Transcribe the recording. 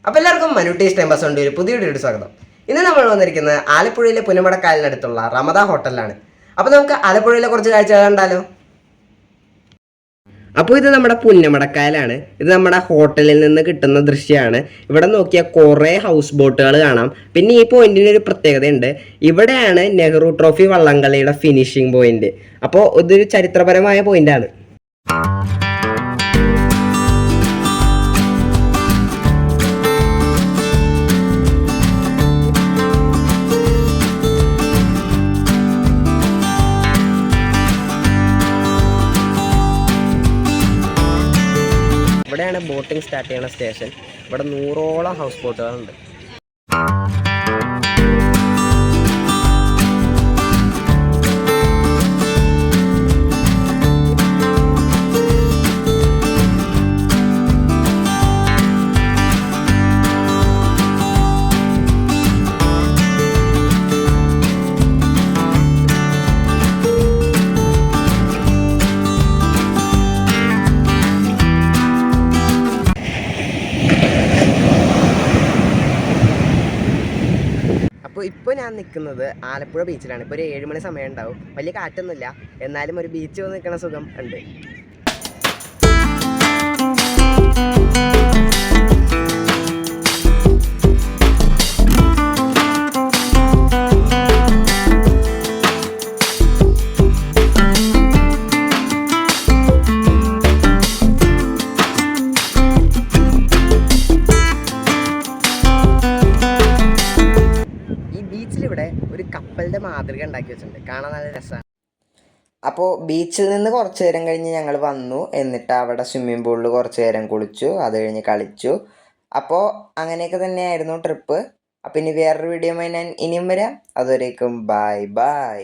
അപ്പോൾ എല്ലാവർക്കും മനുട്ടീസ് time pass കൊണ്ട് ഒരു പുതിയ വീഡിയോയുടെ സ്വാഗതം. ഇന്ന് നമ്മൾ വന്നിരിക്കുന്നത് ആലപ്പുഴയിലെ പുന്നമടക്കായലിനടുത്തുള്ള റമദ ഹോട്ടലിലാണ്. അപ്പോൾ നമുക്ക് ആലപ്പുഴയിലെ കുറച്ച് കാഴ്ചകൾ കണ്ടാലോ. അപ്പോൾ ഇത് നമ്മുടെ പുന്നമടക്കായലാണ്. ഇത് നമ്മുടെ ഹോട്ടലിൽ നിന്ന് കിട്ടുന്ന ദൃശ്യമാണ്. ഇവിടെ നോക്കിയാൽ കുറേ ഹൗസ് ബോട്ടുകൾ കാണാം. പിന്നെ ഈ പോയിന്റിന് ഒരു പ്രത്യേകതയുണ്ട്. ഇവിടെയാണ് നെഹ്റു ട്രോഫി വള്ളംകളിയുടെ ഫിനിഷിംഗ് പോയിന്റ്. അപ്പോൾ ഇതൊരു ചരിത്രപരമായ പോയിന്റാണ്. ഇവിടെയാണ് ബോട്ടിംഗ് സ്റ്റാർട്ട് ചെയ്യുന്ന സ്റ്റേഷൻ. ഇവിടെ 100ഓളം ഹൗസ് ബോട്ടുകളുണ്ട്. അപ്പോൾ ഇപ്പോൾ ഞാൻ നിൽക്കുന്നത് ആലപ്പുഴ ബീച്ചിലാണ്. ഇപ്പോൾ ഒരു 7 മണി സമയം ഉണ്ടാവും. വലിയ കാറ്റൊന്നുമില്ല, എന്നാലും ഒരു ബീച്ച് വന്ന് നിൽക്കുന്ന സുഖം ഉണ്ട്. ബീച്ചിലിവിടെ ഒരു കപ്പലിൻ്റെ മാതൃക ഉണ്ടാക്കി വെച്ചിട്ടുണ്ട്. കാണാൻ നല്ല രസമാണ്. അപ്പോൾ ബീച്ചിൽ നിന്ന് കുറച്ച് നേരം കഴിഞ്ഞ് ഞങ്ങൾ വന്നു. എന്നിട്ട് അവിടെ സ്വിമ്മിംഗ് പൂളിൽ കുറച്ച് നേരം കുളിച്ചു. അത് കഴിഞ്ഞ് കളിച്ചു. അപ്പോൾ അങ്ങനെയൊക്കെ തന്നെയായിരുന്നു ട്രിപ്പ്. അപ്പം ഇനി വേറൊരു വീഡിയോയുമായി ഞാൻ ഇനിയും വരാം. അതുവരേക്കും ബൈ ബൈ.